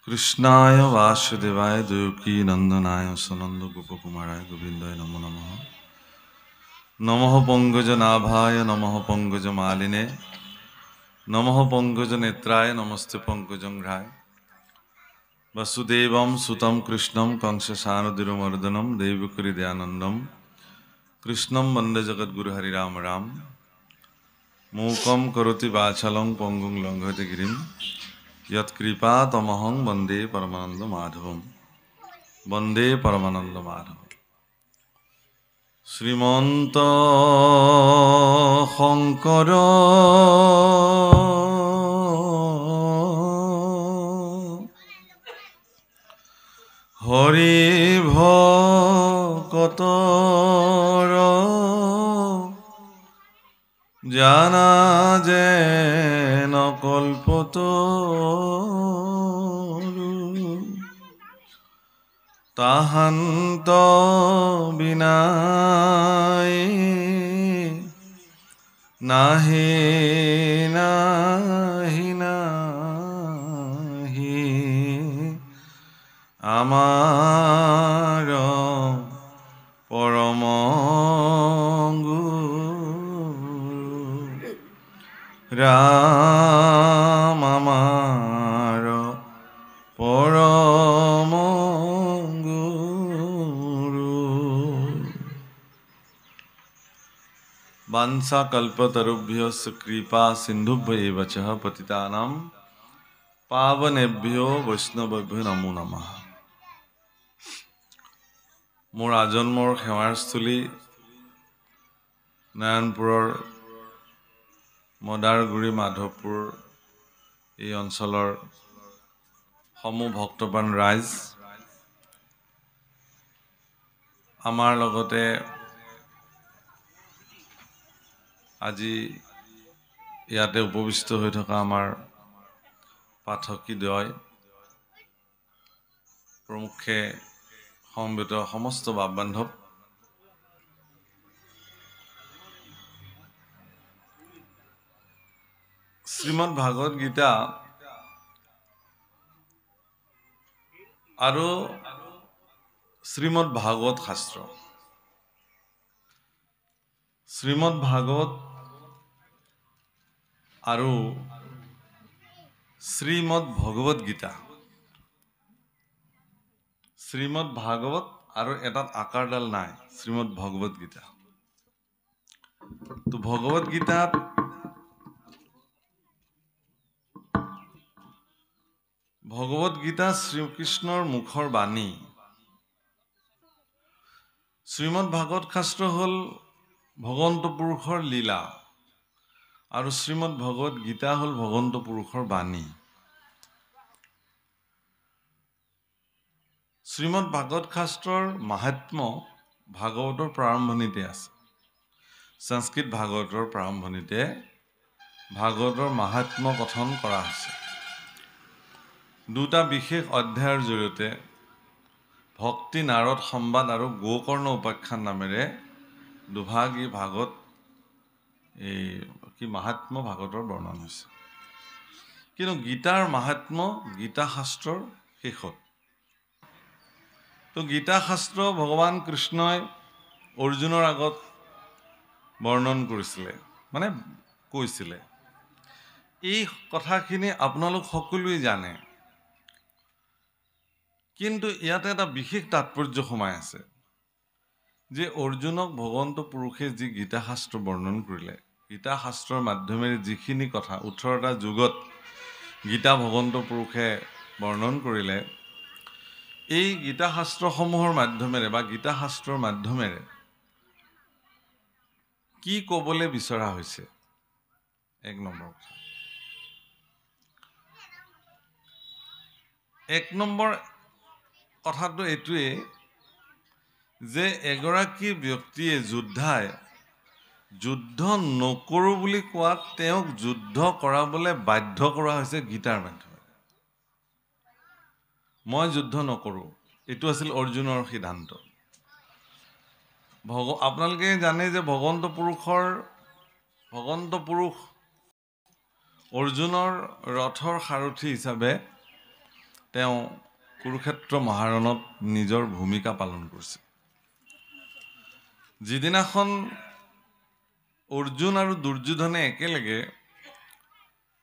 कृष्णाय वासुदेवाय देवकी नंदनाय सनंद गोपकुमाराय गोविंदाय नमो नमः। नमः पंकजनाभाय नमः पंकजमालिने नमः पंकजनेत्राय नमस्ते पंकजंघ्राय। वसुदेवं सुतं कृष्णं कंससानुदिरमर्दनं देवकी दयानंदं कृष्णं वन्दे जगद्गुरु हरिराम राम। मूकं करोति वाचालं पंगुं लंघयते गिरिं यत्कृपातमहं वन्दे परमानंद माधवम्। वन्दे परमानंद माधव। श्रीमन्त शंकर हरि भकतर जाना जेन कल्पतरु ताहान्त बिनाय नाहि नाहि नाहि आमार परम गुरु राम आमार परम वांछा कल्पतरुभ्यश्च कृपा सिन्धुभ्यैव च पतितानां पावनेभ्यो वैष्णवेभ्यो नमो नमः। मोर आजन्মৰ সেৱাৰস্থলী নাৰায়ণপুৰৰ মদাৰগুৰি মাধৱপুৰ এই অঞ্চলৰ সমূহ ভক্তপ্ৰাণ ৰাইজ আমাৰ লগতে আজি ইয়াতে উপবিষ্ট হৈ থকা আমাৰ পাঠকীদ্বয় প্ৰমুখে সমবেত সমস্ত বাপ বান্ধৱ শ্ৰীমদ ভাগৱত গীতা আৰু শ্ৰীমদ ভাগৱত শাস্ত্ৰ শ্ৰীমদ ভাগৱত আৰু শ্ৰীমদ ভগৱত গীতা শ্ৰীমদ ভাগৱত আৰু এটাত আকাৰডাল নাই শ্ৰীমদ ভগৱত গীতা তো ভগৱত গীতাত ভগৱত গীতা শ্ৰীকৃষ্ণৰ মুখৰ বাণী শ্ৰীমদ ভাগৱত শাস্ত্ৰ হ'ল ভগৱন্ত পুৰুষৰ লীলা আৰু শ্ৰীমদ ভগৱত গীতা হ'ল ভগৱন্ত পুৰুষৰ বাণী। শ্ৰীমদ ভাগৱত শাস্ত্ৰৰ মাহাত্ম্য ভাগৱতৰ প্ৰাৰম্ভণিতে আছে। সংস্কৃত ভাগৱতৰ প্ৰাৰম্ভণিতে ভাগৱতৰ মাহাত্ম্য কথন কৰা হৈছে। দুটা বিশেষ অধ্যায়ৰ জৰিয়তে ভক্তি নাৰদ সংবাদ আৰু গোকৰ্ণ উপাখ্যান নামেৰে দুভাগ এই ভাগৱত এই কি মাহাত্ম্য ভাগৱতৰ বৰ্ণন হৈছে। কিন্তু গীতাৰ মাহাত্ম্য গীতা শাস্ত্ৰৰ শেষত। তো গীতা শাস্ত্ৰ ভগৱান কৃষ্ণই অৰ্জুনৰ আগত বৰ্ণন কৰিছিলে মানে কৈছিলে। এই কথাখিনি আপোনালোক সকলোৱে জানে, কিন্তু ইয়াতে এটা বিশেষ তাৎপৰ্য সোমাই আছে যে অৰ্জুনক ভগৱন্ত পুৰুষে যি গীতা শাস্ত্ৰ বৰ্ণন কৰিলে, গীতা শাস্ত্ৰৰ মাধ্যমেৰে যিখিনি কথা 18টা যুগত গীতা ভগৱন্ত পুৰুষে বৰ্ণন কৰিলে, এই গীতা শাস্ত্ৰসমূহৰ মাধ্যমেৰে বা গীতা শাস্ত্ৰৰ মাধ্যমেৰে কি ক'বলৈ বিচৰা হৈছে। এক নম্বৰ কথা, এক নম্বৰ কথাটো এইটোৱে যে এগৰাকী ব্যক্তিয়ে যোদ্ধাই যুদ্ধ নকৰোঁ বুলি কোৱাত তেওঁক যুদ্ধ কৰাবলৈ বাধ্য কৰা হৈছে গীতাৰ মাধ্যমেৰে। মই যুদ্ধ নকৰোঁ, এইটো আছিল অৰ্জুনৰ সিদ্ধান্ত। আপোনালোকে জানে যে ভগৱন্ত পুৰুষ অৰ্জুনৰ ৰথৰ সাৰথি হিচাপে তেওঁ কুৰুক্ষেত্ৰ মহাৰণত নিজৰ ভূমিকা পালন কৰিছে। যিদিনাখন অৰ্জুন আৰু দুৰ্যোধনে একেলগে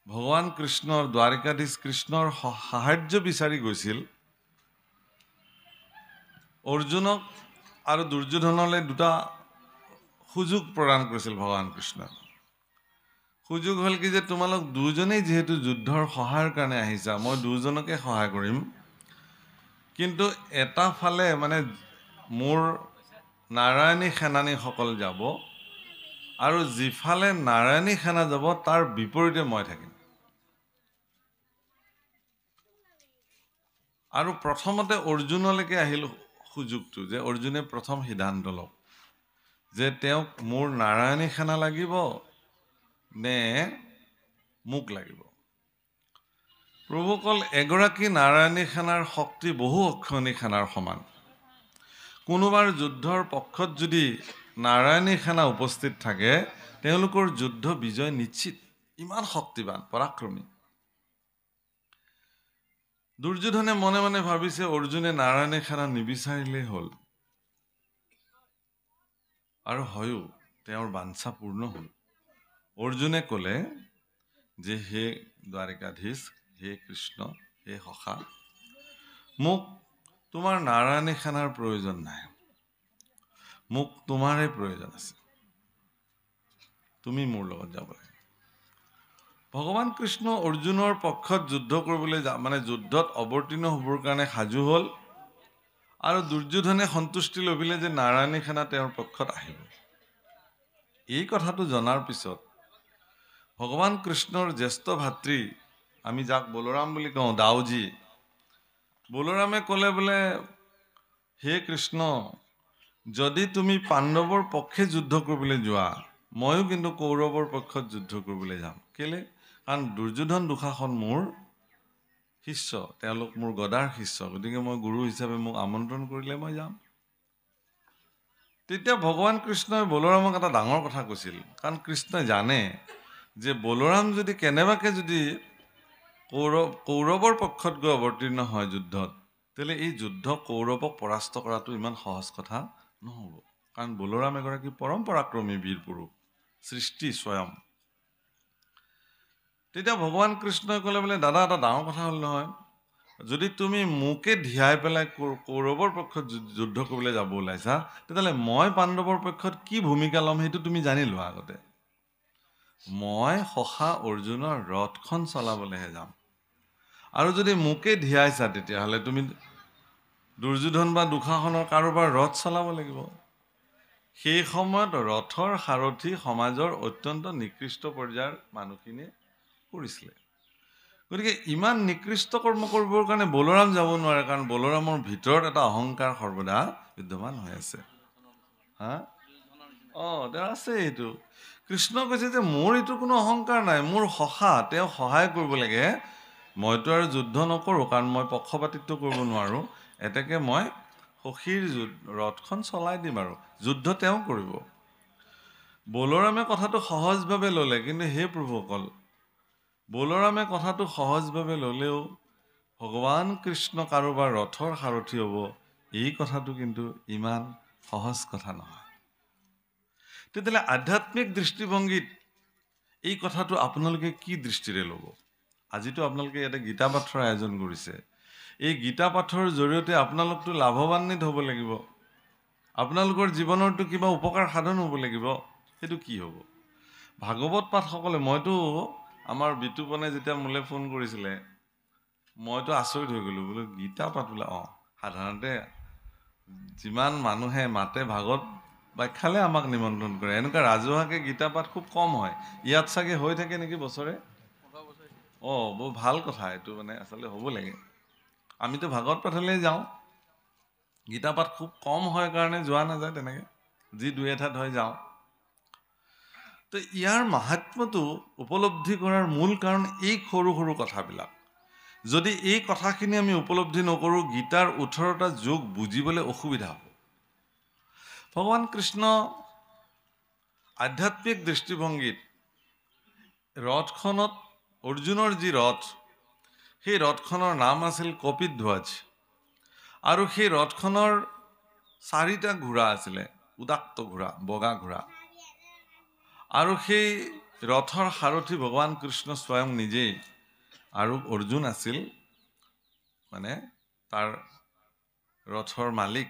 ভগৱান কৃষ্ণৰ দ্বাৰিকাধীশ কৃষ্ণৰ সাহায্য বিচাৰি গৈছিল, অৰ্জুনক আৰু দুৰ্যোধনলৈ দুটা সুযোগ প্ৰদান কৰিছিল ভগৱান কৃষ্ণই। সুযোগ হ'ল কি যে তোমালোক দুজনেই যিহেতু যুদ্ধৰ সহায়ৰ কাৰণে আহিছা, মই দুজনকে সহায় কৰিম, কিন্তু এটা ফালে মানে মোৰ নাৰায়ণী সেনানীসকল যাব আৰু যিফালে নাৰায়ণী সেনা যাব তাৰ বিপৰীতে মই থাকিম। আৰু প্ৰথমতে অৰ্জুনলৈকে আহিল সুযোগটো যে অৰ্জুনে প্ৰথম সিদ্ধান্ত লওক যে তেওঁক মোৰ নাৰায়ণী সেনা লাগিব নে মোক লাগিব। প্ৰভুসকল, এগৰাকী নাৰায়ণী সেনাৰ শক্তি বহু অক্ষৌণী সেনাৰ সমান। কোনোবাৰ যুদ্ধৰ পক্ষত যদি নাৰায়ণী সেনা উপস্থিত থাকে, তেওঁলোকৰ যুদ্ধ বিজয় নিশ্চিত, ইমান শক্তিবান পৰাক্ৰমী। দুৰ্যোধনে মনে মনে ভাবিছে অৰ্জুনে নাৰায়ণী সেনা নিবিচাৰিলেই হ'ল, আৰু হয়ো তেওঁৰ বাঞ্ছা পূৰ্ণ হ'ল। অৰ্জুনে ক'লে যে হে দ্বাৰিকাধীশ, হে কৃষ্ণ, হে সখা, মোক তোমাৰ নাৰায়ণী সেনাৰ প্ৰয়োজন নাই, মোক তোমাৰে প্ৰয়োজন আছে, তুমি মোৰ লগত যাব লাগে। ভগৱান কৃষ্ণ অৰ্জুনৰ পক্ষত যুদ্ধ কৰিবলৈ মানে যুদ্ধত অৱতীৰ্ণ হ'বৰ কাৰণে সাজু হ'ল, আৰু দুৰ্যোধনে সন্তুষ্টি লভিলে যে নাৰায়ণী সেনা তেওঁৰ পক্ষত আহিব। এই কথাটো জনাৰ পিছত ভগৱান কৃষ্ণৰ জ্যেষ্ঠ ভাতৃ, আমি যাক বলোৰাম বুলি কওঁ, দাউজী, বলোৰামে ক'লে বোলে, হে কৃষ্ণ, যদি তুমি পাণ্ডৱৰ পক্ষে যুদ্ধ কৰিবলৈ যোৱা, ময়ো কিন্তু কৌৰৱৰ পক্ষত যুদ্ধ কৰিবলৈ যাম। কেলে? কাৰণ দুৰ্যোধন দুঃশাসন মোৰ শিষ্য, তেওঁলোক মোৰ গদাৰ শিষ্য, গতিকে মই গুৰু হিচাপে মোক আমন্ত্ৰণ কৰিলে মই যাম। তেতিয়া ভগৱান কৃষ্ণই বলোৰামক এটা ডাঙৰ কথা কৈছিল, কাৰণ কৃষ্ণই জানে যে বলোৰাম যদি কেনেবাকৈ যদি কৌৰৱৰ পক্ষত গৈ অৱতীৰ্ণ হয় যুদ্ধত, তেতিয়াহ'লে এই যুদ্ধ কৌৰৱক পৰাস্ত কৰাটো ইমান সহজ কথা নহ'ব, কাৰণ বলোৰাম এগৰাকী পৰম পৰাক্ৰমী বীৰ পুৰুষ, সৃষ্টি স্বয়ং। তেতিয়া ভগৱান কৃষ্ণই ক'লে বোলে, দাদা এটা ডাঙৰ কথা হ'ল নহয়, যদি তুমি মোকে ধিয়াই পেলাই কৌৰৱৰ পক্ষত যুদ্ধ কৰিবলৈ যাব ওলাইছা, তেতিয়াহ'লে মই পাণ্ডৱৰ পক্ষত কি ভূমিকা ল'ম সেইটো তুমি জানি লোৱা আগতে। মই সখা অৰ্জুনৰ ৰথখন চলাবলৈহে যাম, আৰু যদি মোকে ধিয়াইছা তেতিয়াহ'লে তুমি দুৰ্যোধন বা দুঃশাসনৰ কাৰোবাৰ ৰথ চলাব লাগিব। সেই সময়ত ৰথৰ সাৰথি সমাজৰ অত্যন্ত নিকৃষ্ট পৰ্যায়ৰ মানুহখিনিয়ে কৰিছিলে। গতিকে ইমান নিকৃষ্ট কৰ্ম কৰিবৰ কাৰণে বলোৰাম যাব নোৱাৰে, কাৰণ বলোৰামৰ ভিতৰত এটা অহংকাৰ সৰ্বদা বিদ্যমান হৈ আছে। তেওঁ আছে এইটো। কৃষ্ণ কৈছে যে মোৰ এইটো কোনো অহংকাৰ নাই, মোৰ সখা, তেওঁ সহায় কৰিব লাগে, মইতো আৰু যুদ্ধ নকৰোঁ, কাৰণ মই পক্ষপাতিত্ব কৰিব নোৱাৰোঁ, এতেকে মই সখীৰ ৰথখন চলাই দিম আৰু যুদ্ধ তেওঁ কৰিব। বলোৰামে কথাটো সহজভাৱে ল'লে, কিন্তু হে প্ৰভুসকল, বলোৰামে কথাটো সহজভাৱে ল'লেও ভগৱান কৃষ্ণ কাৰোবাৰ ৰথৰ সাৰথি হ'ব, এই কথাটো কিন্তু ইমান সহজ কথা নহয়। তেতিয়াহ'লে আধ্যাত্মিক দৃষ্টিভংগীত এই কথাটো আপোনালোকে কি দৃষ্টিৰে ল'ব? আজিতো আপোনালোকে ইয়াতে গীতা পাঠৰ আয়োজন কৰিছে, এই গীতা পাঠৰ জৰিয়তে আপোনালোকতো লাভৱান্বিত হ'ব লাগিব, আপোনালোকৰ জীৱনৰতো কিবা উপকাৰ সাধন হ'ব লাগিব। সেইটো কি হ'ব? ভাগৱত পাঠসকলে, মইতো আমাৰ বিতুপনে যেতিয়া মোলৈ ফোন কৰিছিলে, মইতো আচৰিত হৈ গ'লোঁ, বোলো গীতা পাঠ বোলে। সাধাৰণতে যিমান মানুহে মাতে ভাগৱত ব্যাখ্যালে আমাক নিমন্ত্ৰণ কৰে, এনেকুৱা ৰাজহুৱাকৈ গীতা পাঠ খুব কম হয়। ইয়াত চাগে হৈ থাকে নেকি বছৰে? বৰ ভাল কথা এইটো, মানে আচলতে হ'ব লাগে। আমিতো ভাগৱত পাঠলৈ যাওঁ, গীতা পাঠ খুব কম হয় কাৰণে যোৱা নাযায়, তেনেকৈ যি দুই এঠাইত হয় যাওঁ। তো ইয়াৰ মাহাত্ম্যটো উপলব্ধি কৰাৰ মূল কাৰণ এই সৰু সৰু কথাবিলাক। যদি এই কথাখিনি আমি উপলব্ধি নকৰোঁ, গীতাৰ 18টা যোগ বুজিবলৈ অসুবিধা হ'ব। ভগৱান কৃষ্ণ আধ্যাত্মিক দৃষ্টিভংগীত ৰথখনত, অৰ্জুনৰ যি ৰথ, সেই ৰথখনৰ নাম আছিল কপিধ্বজ। আৰু সেই ৰথখনৰ 4টা ঘোঁৰা আছিলে, উদাক্ত ঘোঁৰা, বগা ঘোঁৰা। আৰু সেই ৰথৰ সাৰথি ভগৱান কৃষ্ণ স্বয়ং নিজেই, আৰু অৰ্জুন আছিল মানে তাৰ ৰথৰ মালিক,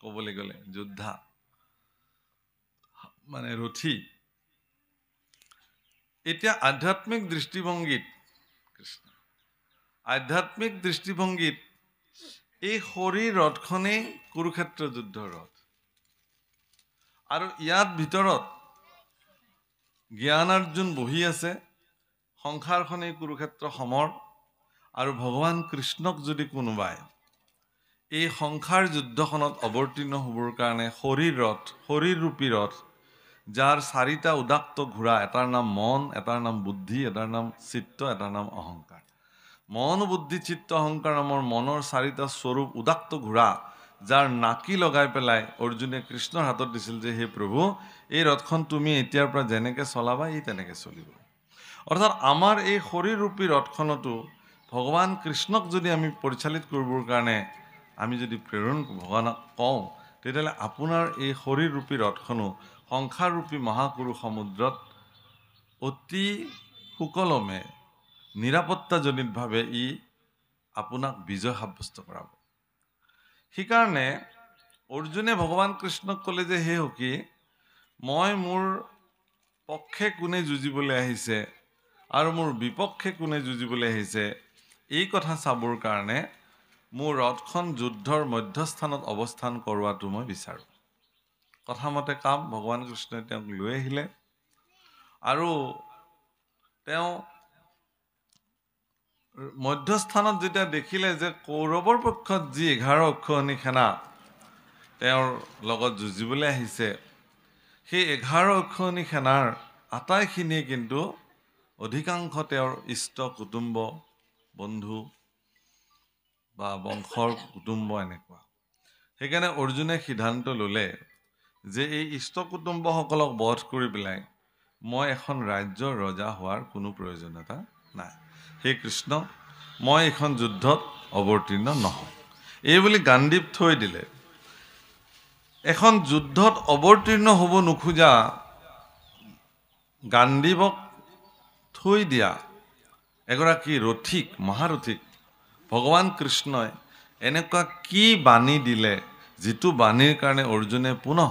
ক'বলৈ গ'লে যোদ্ধা, মানে ৰথী। এতিয়া আধ্যাত্মিক দৃষ্টিভংগীত এই শৰীৰ ৰথখনেই কুৰুক্ষেত্ৰ যুদ্ধৰ ৰথ। আৰু ইয়াত ভিতৰত জ্ঞানাৰ্জুন বহি আছে, সংসাৰখনেই কুৰুক্ষেত্ৰ সমৰ। আৰু ভগৱান কৃষ্ণক যদি কোনোবাই এই সংসাৰ যুদ্ধখনত অৱতীৰ্ণ হ'বৰ কাৰণে শৰীৰৰূপী ৰথ, যাৰ 4টা উদাক্ত ঘোঁৰা, এটাৰ নাম মন, এটাৰ নাম বুদ্ধি, এটাৰ নাম চিত্ত, এটাৰ নাম অহংকাৰ। মন, বুদ্ধি, চিত্ত, অহংকাৰ নামৰ মনৰ 4টা স্বৰূপ উদাক্ত ঘোঁৰা, যাৰ নাকি লগাই পেলাই অৰ্জুনে কৃষ্ণৰ হাতত দিছিল যে হে প্ৰভু, এই ৰথখন তুমি এতিয়াৰ পৰা যেনেকৈ চলাবা ই তেনেকৈ চলিব। অৰ্থাৎ আমাৰ এই শৰীৰৰূপী ৰথখনতো ভগৱান কৃষ্ণক যদি আমি পৰিচালিত কৰিবৰ কাৰণে আমি যদি প্ৰেৰণ ভগৱানক কওঁ, তেতিয়াহ'লে আপোনাৰ এই শৰীৰৰূপী ৰথখনো সংসাৰৰূপী মহাকুৰু সমুদ্ৰত অতি সুকলমে নিৰাপত্তাজনিতভাৱে ই আপোনাক বিজয় সাব্যস্ত কৰাব। সেইকাৰণে অৰ্জুনে ভগৱান কৃষ্ণক ক'লে যে হে সখী, মই মোৰ পক্ষে কোনে যুঁজিবলৈ আহিছে আৰু মোৰ বিপক্ষে কোনে যুঁজিবলৈ আহিছে, এই কথা চাবৰ কাৰণে মোৰ ৰথখন যুদ্ধৰ মধ্যস্থানত অৱস্থান কৰোৱাটো মই বিচাৰোঁ। কথামতে কাম ভগৱান কৃষ্ণই তেওঁক লৈ আহিলে। আৰু তেওঁ মধ্যস্থানত যেতিয়া দেখিলে যে কৌৰৱৰ পক্ষত যি 11 অক্ষৌহিণী সেনা তেওঁৰ লগত যুঁজিবলৈ আহিছে, সেই 11 অক্ষৌহিণী সেনাৰ আটাইখিনিয়ে কিন্তু অধিকাংশ তেওঁৰ ইষ্ট কুটুম্ব, বন্ধু বা বংশৰ কুটুম্ব এনেকুৱা। সেইকাৰণে অৰ্জুনে সিদ্ধান্ত ল'লে যে এই ইষ্ট কুটুম্বসকলক বধ কৰি পেলাই মই এখন ৰাজ্যৰ ৰজা হোৱাৰ কোনো প্ৰয়োজনীয়তা নাই। হে কৃষ্ণ, মই এইখন যুদ্ধত অৱতীৰ্ণ নহওঁ, এই বুলি গাণ্ডীৱ থৈ দিলে। এখন যুদ্ধত অৱতীৰ্ণ হ'ব নোখোজা গাণ্ডীৱক থৈ দিয়া এগৰাকী ৰথিক, মহাৰথিক ভগৱান কৃষ্ণই এনেকুৱা কি বাণী দিলে, যিটো বাণীৰ কাৰণে অৰ্জুনে পুনঃ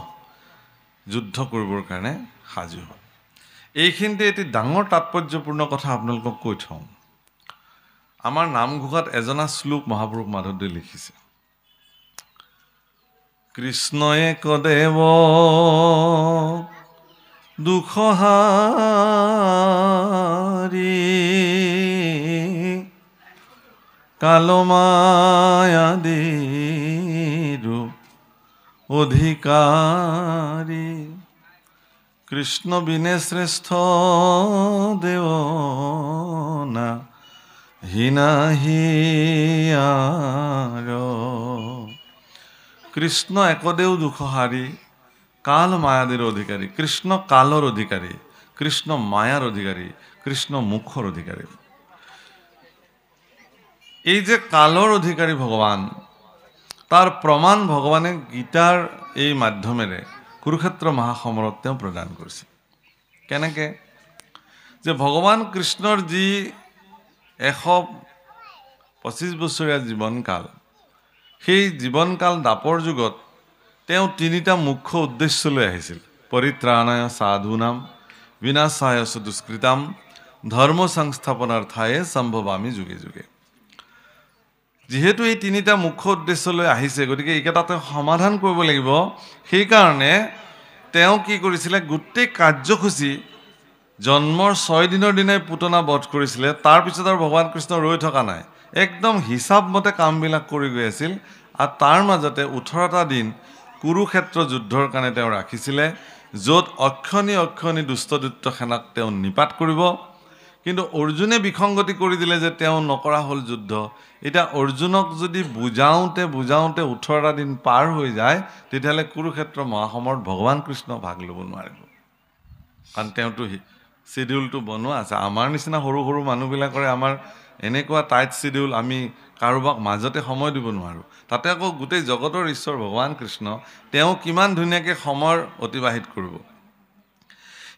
যুদ্ধ কৰিবৰ কাৰণে সাজু হ'ল। এইখিনিতে এটি ডাঙৰ তাৎপৰ্যপূৰ্ণ কথা আপোনালোকক কৈ থওঁ। আমাৰ নামঘোষাত এজনা শ্লোক মহাপুৰুষ মাধৱদেৱে লিখিছে, কৃষ্ণয়ে কদেৱ দুখহাৰী কালমায়াদিৰো অধিকাৰী, কৃষ্ণ বিনে শ্ৰেষ্ঠ দেৱ না হীনাহিয়াৰ। কৃষ্ণ একদেও দুখহাৰী, কাল মায়াদিৰ অধিকাৰী। কৃষ্ণ কালৰ অধিকাৰী, কৃষ্ণ মায়াৰ অধিকাৰী, কৃষ্ণ মুখৰ অধিকাৰী। এই যে কালৰ অধিকাৰী ভগৱান, তাৰ প্ৰমাণ ভগৱানে গীতাৰ এই মাধ্যমেৰে কুৰুক্ষেত্ৰ মহাসমৰত তেওঁ প্ৰদান কৰিছে। কেনেকৈ যে ভগৱান কৃষ্ণৰ যি 125 বছৰীয়া জীৱনকাল, সেই জীৱনকাল দাপৰ যুগত তেওঁ 3টা মুখ্য উদ্দেশ্য লৈ আহিছিল। পৰিত্ৰাণায় সাধুনাম বিনাশায় চ দুষ্কৃতাম ধৰ্ম সংস্থাপনাৰ্থায়ে সম্ভৱামি যুগে যুগে। যিহেতু এই 3টা মুখ্য উদ্দেশ্য লৈ আহিছে, গতিকে এইকেইটা তেওঁ সমাধান কৰিব লাগিব। সেইকাৰণে তেওঁ কি কৰিছিলে, গোটেই কাৰ্যসূচী জন্মৰ 6 দিনৰ দিনাই পুতনা বধ কৰিছিলে। তাৰপিছত আৰু ভগৱান কৃষ্ণ ৰৈ থকা নাই, একদম হিচাপ মতে কামবিলাক কৰি গৈ আছিল। আৰু তাৰ মাজতে 18টা দিন কুৰুক্ষেত্ৰ যুদ্ধৰ কাৰণে তেওঁ ৰাখিছিলে, য'ত অক্ষণী দুষ্টদৈত্য সেনাক তেওঁ নিপাত কৰিব। কিন্তু অৰ্জুনে বিসংগতি কৰি দিলে যে তেওঁ নকৰা হ'ল যুদ্ধ। এতিয়া অৰ্জুনক যদি বুজাওঁতে 18টা দিন পাৰ হৈ যায়, তেতিয়াহ'লে কুৰুক্ষেত্ৰ মহাসমৰত ভগৱান কৃষ্ণ ভাগ ল'ব নোৱাৰিব, কাৰণ তেওঁতো শ্বেডিউলটো বনোৱা আছে। আমাৰ নিচিনা সৰু সৰু মানুহবিলাকৰে আমাৰ এনেকুৱা টাইট শিডিউল আমি কাৰোবাক মাজতে সময় দিব নোৱাৰোঁ। তাতে আকৌ গোটেই জগতৰ ঈশ্বৰ ভগৱান কৃষ্ণ তেওঁ কিমান ধুনীয়াকৈ সময় অতিবাহিত কৰিব।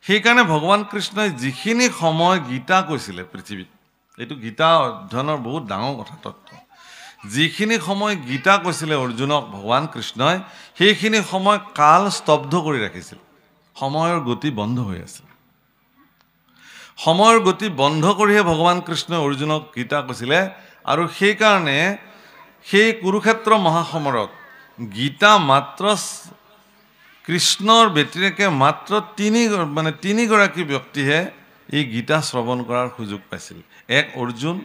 সেইকাৰণে ভগৱান কৃষ্ণই যিখিনি সময় গীতা কৈছিলে পৃথিৱীত, এইটো গীতা অধ্যয়নৰ বহুত ডাঙৰ কথা তত্ত্ব, যিখিনি সময় গীতা কৈছিলে অৰ্জুনক ভগৱান কৃষ্ণই, সেইখিনি সময় কাল স্তব্ধ কৰি ৰাখিছিল। সময়ৰ গতি বন্ধ হৈ আছিল। সময়ৰ গতি বন্ধ কৰিহে ভগৱান কৃষ্ণই অৰ্জুনক গীতা কৈছিলে। আৰু সেইকাৰণে সেই কুৰুক্ষেত্ৰ মহাসমৰত গীতা মাত্ৰ কৃষ্ণৰ ব্যতিৰেকে মাত্ৰ তিনিগৰাকী ব্যক্তিহে এই গীতা শ্ৰৱণ কৰাৰ সুযোগ পাইছিল। এক অৰ্জুন,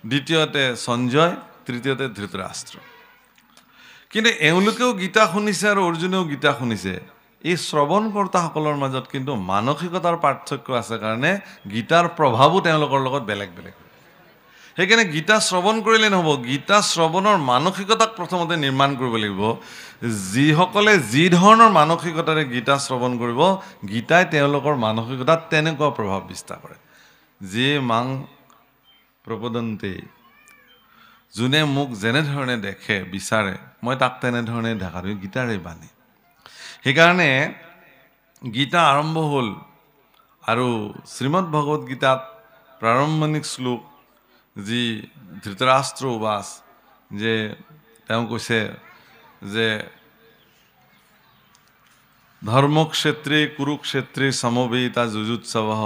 দ্বিতীয়তে সঞ্জয়, তৃতীয়তে ধৃতৰাষ্ট্ৰ। কিন্তু এওঁলোকেও গীতা শুনিছে আৰু অৰ্জুনেও গীতা শুনিছে। এই শ্ৰৱণকৰ্তাসকলৰ মাজত কিন্তু মানসিকতাৰ পাৰ্থক্য আছে কাৰণে গীতাৰ প্ৰভাৱো তেওঁলোকৰ লগত বেলেগ বেলেগ। সেইকাৰণে গীতা শ্ৰৱণ কৰিলে নহ'ব, গীতা শ্ৰৱণৰ মানসিকতাক প্ৰথমতে নিৰ্মাণ কৰিব লাগিব। যিসকলে যি ধৰণৰ মানসিকতাৰে গীতা শ্ৰৱণ কৰিব, গীতাই তেওঁলোকৰ মানসিকতাত তেনেকুৱা প্ৰভাৱ বিস্তাৰ কৰে। যে মাং প্ৰপদন্তে, যোনে মোক যেনেধৰণে দেখে বিচাৰে মই তাক তেনেধৰণে দেখা দিওঁ, গীতাৰে বাণী। সেইকাৰণে গীতা আৰম্ভ হ'ল আৰু শ্ৰীমদ ভগৱদ গীতাত প্ৰাৰম্ভণিক শ্লোক যি ধৃতৰাষ্ট্ৰ উবাচ, যে তেওঁ কৈছে যে ধৰ্মক্ষেত্ৰে কুৰুক্ষেত্ৰে সমবেতা যুযুৎসৱঃ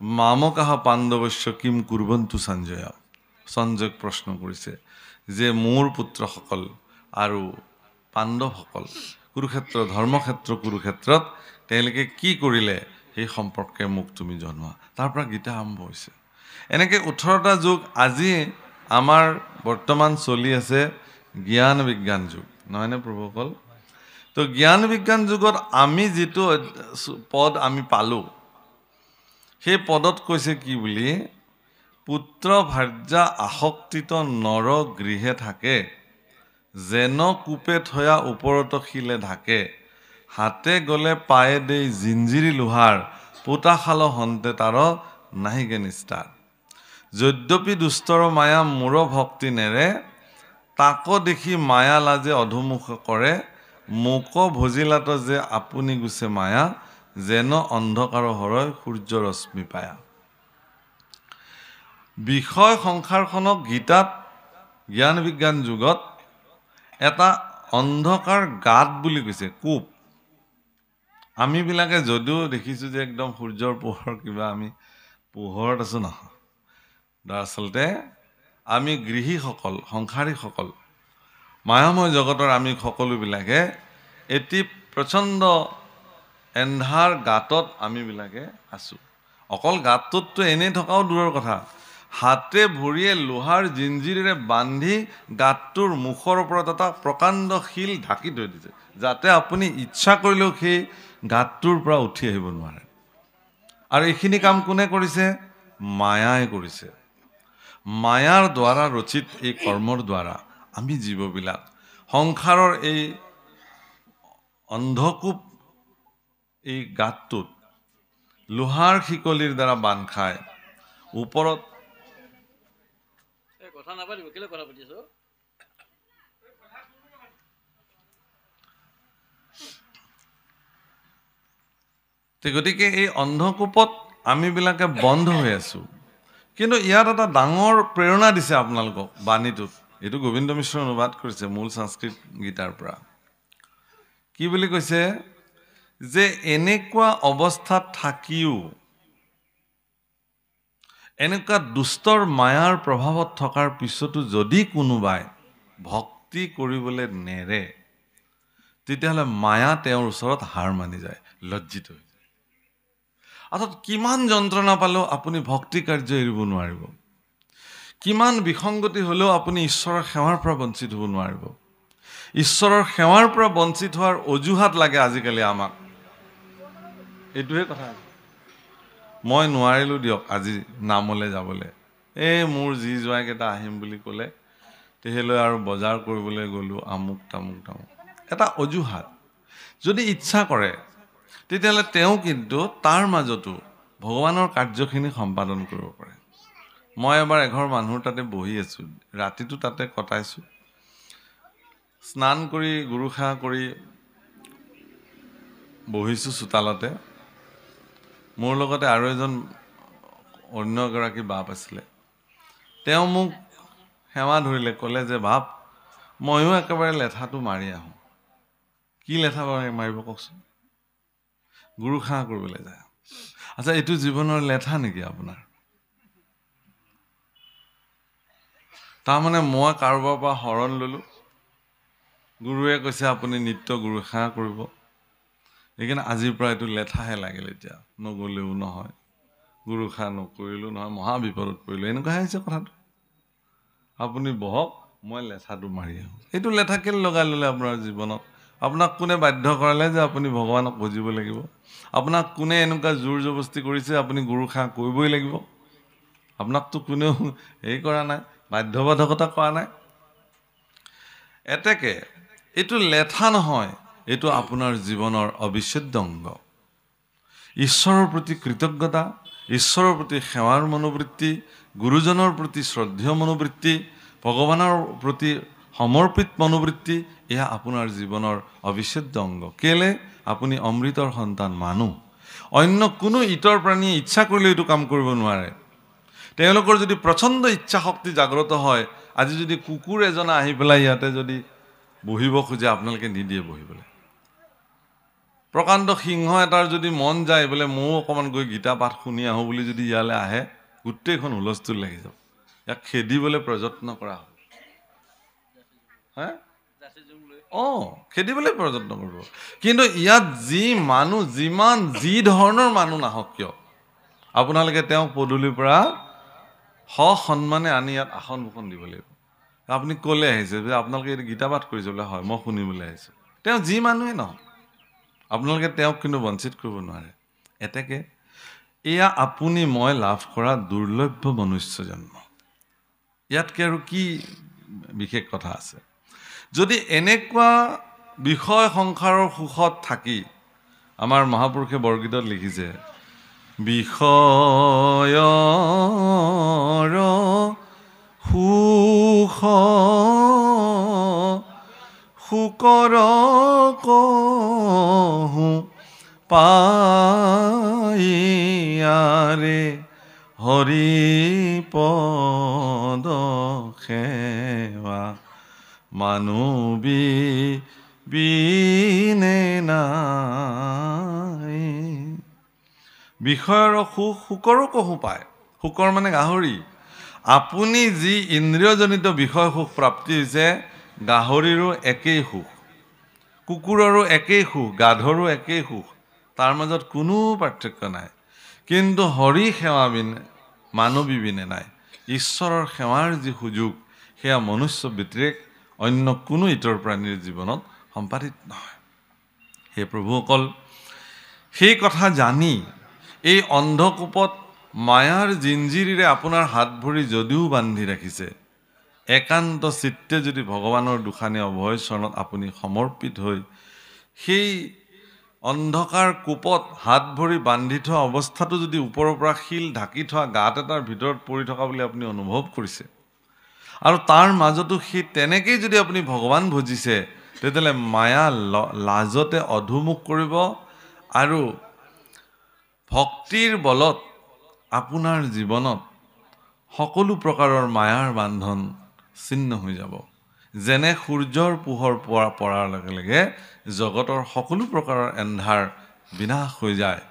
মামকাঃ পাণ্ডৱস্য কিম কুৰ্বন্তু সঞ্জয়। সঞ্জয়ক প্ৰশ্ন কৰিছে যে মোৰ পুত্ৰসকল আৰু পাণ্ডৱসকল কুৰুক্ষেত্ৰ ধৰ্মক্ষেত্ৰ কুৰুক্ষেত্ৰত তেওঁলোকে কি কৰিলে সেই সম্পৰ্কে মোক তুমি জনোৱা। তাৰ পৰা গীতা আৰম্ভ হৈছে। এনেকৈ 18টা যুগ। আজি আমাৰ বৰ্তমান চলি আছে জ্ঞান বিজ্ঞান যুগ, নহয়নে প্ৰভুসকল? তো জ্ঞান বিজ্ঞান যুগত আমি যিটো পদ আমি পালোঁ, সেই পদত কৈছে কি বুলি, পুত্ৰ ভাৰ্যা আসক্তিত নৰ গৃহে থাকে, যেন কূপে থয়া ওপৰত শিলে ঢাকে, হাতে গলে পায়ে দেই জিঞ্জিৰি লোহাৰ, পোতাশাল হন্তে তাৰ নাহিকে নিস্তাৰ। যদ্যপি দুষ্টৰ মায়া মূৰ ভক্তি নেৰে, তাক দেখি মায়া লাজে অধোমুখ কৰে, মোক ভজিলাত যে আপুনি গুছে মায়া, যেন অন্ধকাৰ হৰয় সূৰ্য ৰশ্মি পায়া। বিষয় সংসাৰখনক গীতাত জ্ঞান বিজ্ঞান যুগত এটা অন্ধকাৰ গাঁত বুলি কৈছে, কূপ। আমিবিলাকে যদিও দেখিছোঁ যে একদম সূৰ্যৰ পোহৰ কিবা আমি পোহৰত আছোঁ, নহয়। দৰাচলতে আমি গৃহীসকল, সংসাৰীসকল, মায়াময় জগতৰ আমি সকলোবিলাকে এটি প্ৰচণ্ড এন্ধাৰ গাঁতত আমিবিলাকে আছোঁ। অকল গাঁতটোততো এনেই থকাও দূৰৰ কথা, হাতে ভৰিয়ে লোহাৰ জিঞ্জিৰেৰে বান্ধি গাঁতটোৰ মুখৰ ওপৰত এটা প্ৰকাণ্ড শিল ঢাকি থৈ দিছে, যাতে আপুনি ইচ্ছা কৰিলেও সেই গাঁতটোৰ পৰা উঠি আহিব নোৱাৰে। আৰু এইখিনি কাম কোনে কৰিছে? মায়াই কৰিছে। মায়াৰ দ্বাৰা ৰচিত এই কৰ্মৰ দ্বাৰা আমি জীৱবিলাক সংসাৰৰ এই অন্ধকূপ, এই গাঁতটোত লোহাৰ শিকলিৰ দ্বাৰা বান্ধ খায়। ওপৰত গতিকে এই অন্ধকূপত আমিবিলাকে বন্ধ হৈ আছোঁ। কিন্তু ইয়াত এটা ডাঙৰ প্ৰেৰণা দিছে আপোনালোকক বাণীটোত। এইটো গোবিন্দ মিশ্ৰ অনুবাদ কৰিছে মূল সংস্কৃত গীতাৰ পৰা। কি বুলি কৈছে? যে এনেকুৱা অৱস্থাত থাকিও, এনেকুৱা দুষ্টৰ মায়াৰ প্ৰভাৱত থকাৰ পিছতো যদি কোনোবাই ভক্তি কৰিবলৈ নেৰে, তেতিয়াহ'লে মায়া তেওঁৰ ওচৰত হাৰ মানি যায়, লজ্জিত হৈ যায়। অৰ্থাৎ কিমান যন্ত্ৰণা পালেও আপুনি ভক্তি কাৰ্য এৰিব নোৱাৰিব। কিমান বিসংগতি হ'লেও আপুনি ঈশ্বৰৰ সেৱাৰ পৰা বঞ্চিত হ'ব নোৱাৰিব। ঈশ্বৰৰ সেৱাৰ পৰা বঞ্চিত হোৱাৰ অজুহাত লাগে আজিকালি আমাক। এইটোহে কথা। মই নোৱাৰিলোঁ দিয়ক আজি নামলৈ যাবলৈ, মোৰ যি জোঁৱাইকেইটা আহিম বুলি ক'লে, তেহেলৈ আৰু বজাৰ কৰিবলৈ গ'লোঁ, আমুক তামুক তামুক, এটা অজুহাত। যদি ইচ্ছা কৰে তেতিয়াহ'লে তেওঁ কিন্তু তাৰ মাজতো ভগৱানৰ কাৰ্যখিনি সম্পাদন কৰিব পাৰে। মই এবাৰ এঘৰ মানুহৰ তাতে বহি আছোঁ, ৰাতিটো তাতে কটাইছোঁ। স্নান কৰি গুৰুসেৱা কৰি বহিছোঁ চোতালতে। মোৰ লগতে আৰু এজন অন্য এগৰাকী বাপ আছিলে। তেওঁ মোক সেৱা ধৰিলে, ক'লে যে বাপ ময়ো একেবাৰে লেঠাটো মাৰি আহোঁ। কি লেঠা মাৰিব কওকচোন? গুৰুসেৱা কৰিবলৈ যায়। আচ্ছা, এইটো জীৱনৰ লেঠা নেকি আপোনাৰ? তাৰমানে মই কাৰোবাৰ পৰা শৰণ ল'লোঁ, গুৰুৱে কৈছে আপুনি নিত্য গুৰুসেৱা কৰিব, সেইকাৰণে আজিৰ পৰা এইটো লেঠাহে লাগিল। এতিয়া নগ'লেও নহয়, গুৰুসেৱা নকৰিলেও নহয়, মহা বিপদত পৰিলোঁ, এনেকুৱাহে হৈছে কথাটো। আপুনি বহক, মই লেঠাটো মাৰি আহোঁ। এইটো লেঠা কেলৈ লগাই ল'লে আপোনাৰ জীৱনত? আপোনাক কোনে বাধ্য কৰালে যে আপুনি ভগৱানক বুজিব লাগিব? আপোনাক কোনে এনেকুৱা জোৰ জবস্তি কৰিছে আপুনি গুৰুসেৱা কৰিবই লাগিব? আপোনাকতো কোনেও হেৰি কৰা নাই, বাধ্যবাধকতা কৰা নাই। এতেকে এইটো লেঠা নহয়, এইটো আপোনাৰ জীৱনৰ অবিচ্ছেদ্য অংগ। ঈশ্বৰৰ প্ৰতি কৃতজ্ঞতা, ঈশ্বৰৰ প্ৰতি সেৱাৰ মনোবৃত্তি, গুৰুজনৰ প্ৰতি শ্ৰদ্ধেয় মনোবৃত্তি, ভগৱানৰ প্ৰতি সমৰ্পিত মনোবৃত্তি, এয়া আপোনাৰ জীৱনৰ অবিচ্ছেদ্য অংগ। কেলে? আপুনি অমৃতৰ সন্তান মানুহ। অন্য কোনো ইতৰ প্ৰাণীয়ে ইচ্ছা কৰিলে এইটো কাম কৰিব নোৱাৰে। তেওঁলোকৰ যদি প্ৰচণ্ড ইচ্ছা শক্তি জাগ্ৰত হয়, আজি যদি কুকুৰ এজনে আহি পেলাই ইয়াতে যদি বহিব খোজে, আপোনালোকে নিদিয়ে বহিবলৈ। প্ৰকাণ্ড সিংহ এটাৰ যদি মন যায় বোলে ময়ো অকণমান গৈ গীতা পাঠ শুনি আহোঁ বুলি যদি ইয়ালৈ আহে, গোটেইখন হুলস্থুল লাগি যাব। ইয়াক খেদিবলৈ প্ৰযত্ন কৰা হ'ব। খেদিবলৈ প্ৰযত্ন কৰিব। কিন্তু ইয়াত যি মানুহ, যি ধৰণৰ মানুহ নাহক কিয়, আপোনালোকে তেওঁক পদূলিৰ পৰা সন্মানে আনি ইয়াত আসন ভূষণ দিব লাগিব। আপুনি ক'লে আহিছে যে আপোনালোকে এইটো গীতা পাঠ কৰিছে বোলে, হয় মই শুনিবলৈ আহিছোঁ। তেওঁ যি মানুহেই নহওক, আপোনালোকে তেওঁক কিন্তু বঞ্চিত কৰিব নোৱাৰে। এতেকে এয়া আপুনি মই লাভ কৰা দুৰ্লভ্য মনুষ্য জন্ম। ইয়াতকৈ আৰু কি বিশেষ কথা আছে? যদি এনেকুৱা বিষয় সংসাৰৰ সুখত থাকি, আমাৰ মহাপুৰুষে বৰগীতত লিখিছে, বিষয়ৰ সুখ শুকৰ কহু পাইয়াৰে হৰিপদ সেৱা মানৱী বিনে নাই। বিষয়ৰ সুখ শুকৰো কহু পায়। শুকৰ মানে গাহৰি। আপুনি যি ইন্দ্ৰিয়জনিত বিষয় সুখ প্ৰাপ্তি হৈছে, গাহৰিৰো একেই সুখ, কুকুৰৰো একেই সুখ, গাধৰো একেই সুখ, তাৰ মাজত কোনো পাৰ্থক্য নাই। কিন্তু হৰি সেৱা বিনে মানৱী বিনে নাই। ঈশ্বৰৰ সেৱাৰ যি সুযোগ, সেয়া মনুষ্য ব্যতিৰেক অন্য কোনো ইতৰ প্ৰাণীৰ জীৱনত সম্পাদিত নহয়। হে প্ৰভুসকল, সেই কথা জানি এই অন্ধকূপত মায়াৰ জিঞ্জিৰিৰে আপোনাৰ হাত ভৰি যদিও বান্ধি ৰাখিছে, একান্ত চিত্তে যদি ভগৱানৰ দুখানি অভয় চৰণত আপুনি সমৰ্পিত হৈ সেই অন্ধকাৰ কূপত হাত ভৰি বান্ধি থোৱা অৱস্থাটো যদি ওপৰৰ পৰা শিল ঢাকি থোৱা গাঁত এটাৰ ভিতৰত পৰি থকা বুলি আপুনি অনুভৱ কৰিছে, আৰু তাৰ মাজতো সেই তেনেকেই যদি আপুনি ভগৱান ভজিছে, তেতিয়াহ'লে মায়া লাজতে অধোমুখ কৰিব আৰু ভক্তিৰ বলত আপোনাৰ জীৱনত সকলো প্ৰকাৰৰ মায়াৰ বান্ধন ছিন্ন হৈ যাব। যেনে সূৰ্যৰ পোহৰ পৰাৰ লগে লগে জগতৰ সকলো প্ৰকাৰৰ এন্ধাৰ বিনাশ হৈ যায়,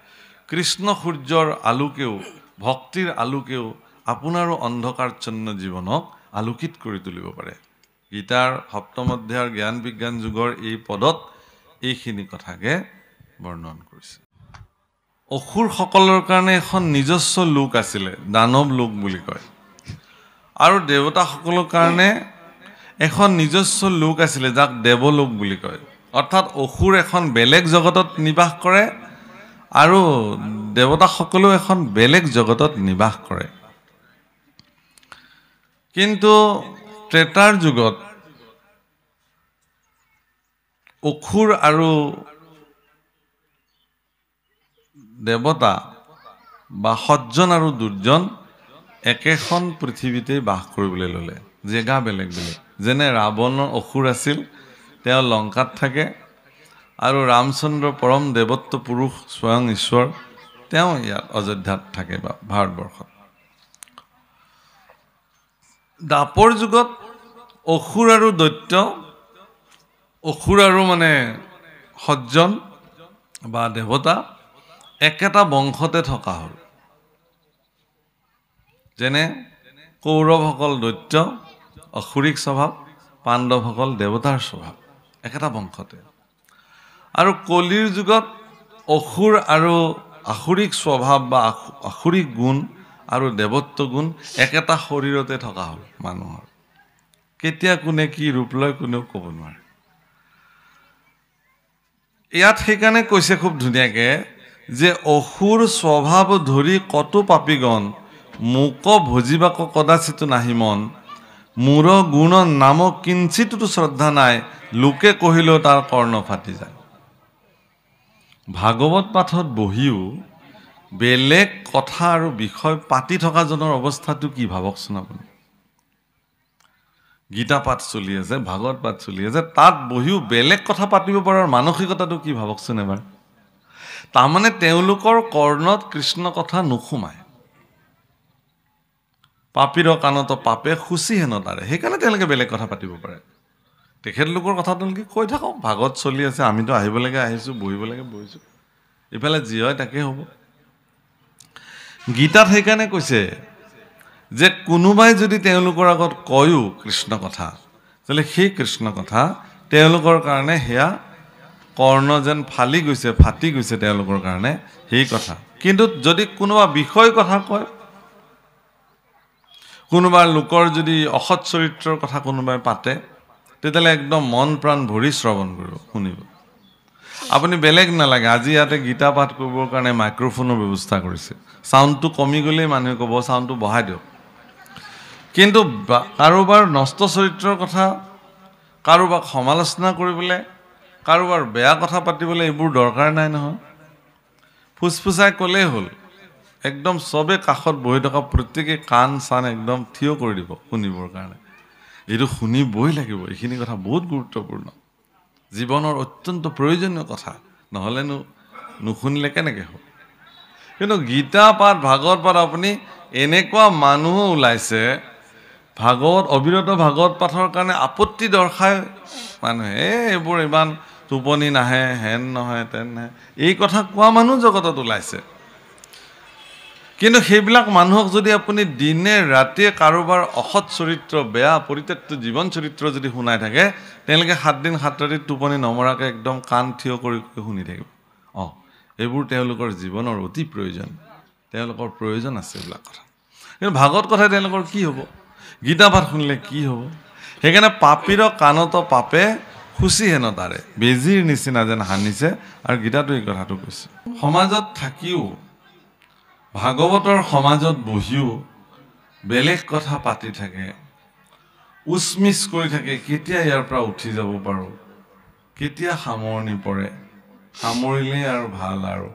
কৃষ্ণ সূৰ্যৰ আলোকেও, ভক্তিৰ আলোকেও আপোনাৰো অন্ধকাৰচ্ছন্ন জীৱনক আলোকিত কৰি তুলিব পাৰে। গীতাৰ সপ্তম অধ্যায়ৰ জ্ঞান বিজ্ঞান যুগৰ এই পদত এইখিনি কথাকে বৰ্ণন কৰিছে। অসুৰসকলৰ কাৰণে এখন নিজস্ব লোক আছিলে, দানৱ লোক বুলি কয়, আৰু দেৱতাসকলৰ কাৰণে এখন নিজস্ব লোক আছিলে, যাক দেৱলোক বুলি কয়। অৰ্থাৎ অসুৰ এখন বেলেগ জগতত নিবাস কৰে আৰু দেৱতাসকলেও এখন বেলেগ জগতত নিবাস কৰে। কিন্তু ত্ৰেতাৰ যুগত অসুৰ আৰু দেৱতা বা সজ্জন আৰু দুৰ্জন একেখন পৃথিৱীতে বাস কৰিবলৈ ল'লে, জেগা বেলেগ বেলেগ। যেনে ৰাৱণৰ অসুৰ আছিল, তেওঁ লংকাত থাকে, আৰু ৰামচন্দ্ৰ পৰম দেৱত্ব পুৰুষ স্বয়ং ঈশ্বৰ, তেওঁ ইয়াত অযোধ্যাত থাকে বা ভাৰতবৰ্ষত। দাপৰ যুগত অসুৰ আৰু দৈত্য, অসুৰ আৰু মানে সজ্জন বা দেৱতা একেটা বংশতে থকা হ'ল। যেনে কৌৰৱসকল দৈত্য, অসুৰিক স্বভাৱ, পাণ্ডৱসকল দেৱতাৰ স্বভাৱ, একেটা বংশতে। আৰু কলিৰ যুগত অসুৰ আৰু আসুৰিক স্বভাৱ বা আসুৰিক গুণ আৰু দেৱত্ব গুণ একেটা শৰীৰতে থকা হ'ল মানুহৰ। কেতিয়া কোনে কি ৰূপ লয় কোনেও ক'ব নোৱাৰে। ইয়াত সেইকাৰণে কৈছে খুব ধুনীয়াকে যে অসুৰ স্বভাৱ ধৰি কত পাপীগণ, মোক ভজিবাক কদাচিত নাহি মন, মূৰ গুণ নাম কিঞ্চিতো শ্ৰদ্ধা নাই, লোকে কহিলেও তাৰ কৰ্ণ ফাটি যায়। ভাগৱত পাঠত বহিও বেলেগ কথা আৰু বিষয় পাতি থকাজনৰ অৱস্থাটো কি ভাবকচোন আপুনি। গীতা পাঠ চলি আছে, ভাগৱত পাঠ চলি আছে, তাত বহিও বেলেগ কথা পাতিব পৰাৰ মানসিকতাটো কি ভাবকচোন এবাৰ। তাৰমানে তেওঁলোকৰ কৰ্ণত কৃষ্ণ কথা নোসোমায়। পাপীৰ কাণত পাপে খুচি হেন তাৰে, সেইকাৰণে তেওঁলোকে বেলেগ কথা পাতিব পাৰে। তেখেতলোকৰ কথা তেওঁলোকে কৈ থাকক, ভাগৱত চলি আছে, আমিতো আহিব লাগে আহিছোঁ, বহিব লাগে বহিছোঁ, ইফালে যি হয় তাকেই হ'ব। গীতাত সেইকাৰণে কৈছে যে কোনোবাই যদি তেওঁলোকৰ আগত কয়ো কৃষ্ণ কথা, তেতিয়াহ'লে সেই কৃষ্ণ কথা তেওঁলোকৰ কাৰণে সেয়া কৰ্ণ যেন ফালি গৈছে, ফাটি গৈছে তেওঁলোকৰ কাৰণে সেই কথা। কিন্তু যদি কোনোবা বিষয় কথা কয়, কোনোবা লোকৰ যদি অসৎ চৰিত্ৰৰ কথা কোনোবাই পাতে, তেতিয়াহ'লে একদম মন প্ৰাণ ভৰি শ্ৰৱণ কৰিব, শুনিব। আপুনি বেলেগ নালাগে, আজি ইয়াতে গীতা পাঠ কৰিবৰ কাৰণে মাইক্ৰফোনৰ ব্যৱস্থা কৰিছে। চাউণ্ডটো কমি গ'লেই মানুহে ক'ব চাউণ্ডটো বঢ়াই দিয়ক। কিন্তু কাৰোবাৰ নষ্ট চৰিত্ৰৰ কথা, কাৰোবাক সমালোচনা কৰিবলৈ, কাৰোবাৰ বেয়া কথা পাতিবলৈ এইবোৰ দৰকাৰ নাই নহয়। ফুচফুচাই ক'লেই হ'ল, একদম চবে কাষত বহি থকা প্ৰত্যেকে কাণ চান একদম থিয় কৰি দিব শুনিবৰ কাৰণে। এইটো শুনিবই লাগিব, এইখিনি কথা বহুত গুৰুত্বপূৰ্ণ, জীৱনৰ অত্যন্ত প্ৰয়োজনীয় কথা, নহ'লেনো নুশুনিলে কেনেকৈ হ'ব। কিন্তু গীতা পাঠ ভাগৱত পাঠ আপুনি এনেকুৱা মানুহো ওলাইছে, ভাগৱত অবিৰত ভাগৱত পাঠৰ কাৰণে আপত্তি দৰ্শায় মানুহে, এইবোৰ ইমান টোপনি নাহে, হেন নহয় তেন নাহে, এই কথা কোৱা মানুহ জগতত ওলাইছে। কিন্তু সেইবিলাক মানুহক যদি আপুনি দিনে ৰাতিয়ে কাৰোবাৰ অসৎ চৰিত্ৰ, বেয়া পৰিত্যক্ত জীৱন চৰিত্ৰ যদি শুনাই থাকে, তেওঁলোকে 7 দিন 7 ৰাতি টোপনি নমৰাকৈ একদম কাণ থিয় কৰি শুনি থাকিব। এইবোৰ তেওঁলোকৰ জীৱনৰ অতি প্ৰয়োজন, তেওঁলোকৰ প্ৰয়োজন আছে এইবিলাক কথা। কিন্তু ভাগৱত কথাই তেওঁলোকৰ কি হ'ব, গীতা পাঠ শুনিলে কি হ'ব। সেইকাৰণে পাপীৰ কাণত পাপে খুচি হেন তাৰে, বেজীৰ নিচিনা যেন সানিছে। আৰু গীতাটো এই কথাটো কৈছে। সমাজত থাকিও, ভাগৱতৰ সমাজত বহিও বেলেগ কথা পাতি থাকে, উচমিচ কৰি থাকে, কেতিয়া ইয়াৰ পৰা উঠি যাব পাৰোঁ, কেতিয়া সামৰণি পৰে, সামৰিলেই আৰু ভাল, আৰু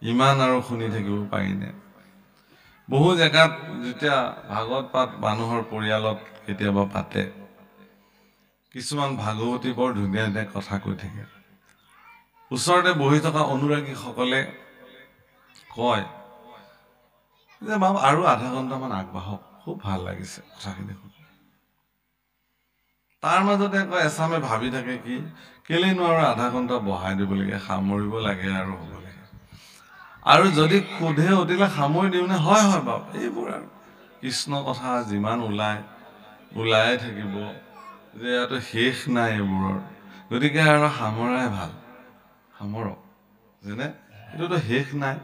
ইমান আৰু শুনি থাকিব পাৰিনে। বহু জেগাত যেতিয়া ভাগৱত পাঠ মানুহৰ পৰিয়ালত কেতিয়াবা পাতে, কিছুমান ভাগৱতী বৰ ধুনীয়া ধুনীয়া কথা কৈ থাকে। ওচৰতে বহি থকা অনুৰাগীসকলে কয় যে বাবু আৰু আধা ঘণ্টামান আগবাঢ়ক, খুব ভাল লাগিছে কথাখিনি শুনি। তাৰ মাজতে কয় এচামে ভাবি থাকে কি, কেলেনো আৰু আধা ঘণ্টা বঢ়াই দিব লাগে, সামৰিব লাগে আৰু হ'ব লাগে। আৰু যদি সোধে সুধিলে সামৰি দিওঁনে, হয় হয় বাবু, এইবোৰ আৰু কৃষ্ণ কথা যিমান ওলাই থাকিব, যে ইয়াতো শেষ নাই এইবোৰৰ, গতিকে আৰু সামৰাই ভাল, সামৰক, যেনে এইটোতো শেষ নাই।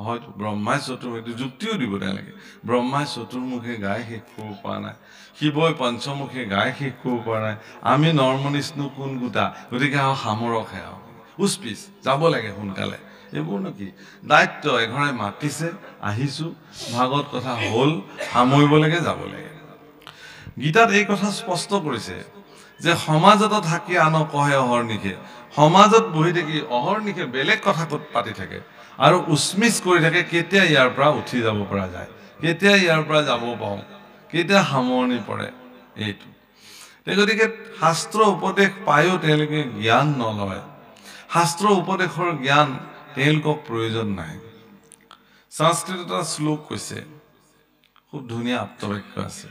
হয়তো ব্ৰহ্মাই চতুৰ্মুখী, যুক্তিও দিব তেওঁলোকে, ব্ৰহ্মাই চতুৰ্মুখে গাই শেষ কৰিব পৰা নাই, শিৱই পঞ্চমুখে গাই শেষ কৰিব পৰা নাই, আমি নৰ্মনিষ্ণু কোন গোটা, গতিকে আৰু সামৰকহে, আৰু উচপিচ যাব লাগে সোনকালে। এইবোৰনো কি দায়িত্ব, এঘৰে মাতিছে, আহিছোঁ, ভাগৱত কথা হ'ল, সামৰিব লাগে, যাব লাগে। গীতাত এই কথা স্পষ্ট কৰিছে যে সমাজত থাকি আন কহে অহৰ্নিশে, সমাজত বহি থাকি অহৰ্নিশে বেলেগ কথা পাতি থাকে আৰু উচমিচ কৰি থাকে, কেতিয়া ইয়াৰ পৰা উঠি যাব পৰা যায়, কেতিয়া ইয়াৰ পৰা যাব পাওঁ, কেতিয়া সামৰণি পৰে, এইটো। গতিকে শাস্ত্ৰ উপদেশ পায়ো তেওঁলোকে জ্ঞান নলয়, শাস্ত্ৰ উপদেশৰ জ্ঞান তেওঁলোকক প্ৰয়োজন নাই। সংস্কৃত এটা শ্লোক কৈছে, খুব ধুনীয়া আপ্তবাক্য আছে,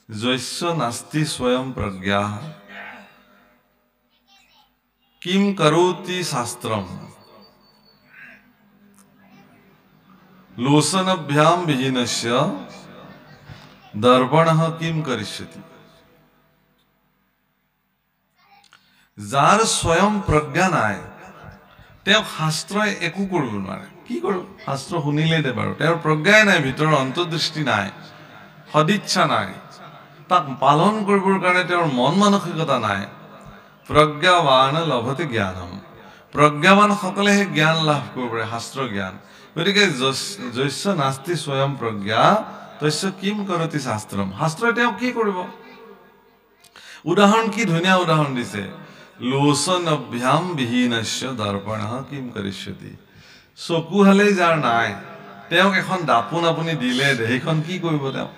যস্য নাস্তি স্বয়ং প্ৰজ্ঞা কিম কৰোতি শাস্ত্ৰম লোচনভ্যাম বিহীনস্য দৰ্পণঃ কিম কৰিষ্যতি। যাৰ স্বয়ং প্ৰজ্ঞা নাই তেওঁ শাস্ত্ৰই একো কৰিব নোৱাৰে। কি কৰিব? শাস্ত্ৰ শুনিলেই দে বাৰু, তেওঁৰ প্ৰজ্ঞাই নাই, ভিতৰৰ অন্তৰ্দৃষ্টি নাই, সদিচ্ছা নাই, তাক পালন কৰিবৰ কাৰণে তেওঁৰ মন মানসিকতা নাই। প্ৰজ্ঞাৱান লভতে জ্ঞানম, প্ৰজ্ঞাৱান সকলেহে জ্ঞান লাভ কৰিব পাৰে, শাস্ত্ৰ জ্ঞান। গতিকে যস্য নাস্তি স্বয়ং প্ৰজ্ঞা তস্য কিম কৰোতি শাস্ত্ৰম, শাস্ত্ৰই তেওঁ কি কৰিব? উদাহৰণ কি ধুনীয়া উদাহৰণ দিছে, লোচনভ্যাম বিহীনস্য দৰ্পণঃ কিম কৰিষ্যতি। চকু হালেই যাৰ নাই, তেওঁক এখন দাপোন আপুনি দিলে সেইখন কি কৰিব? তেওঁ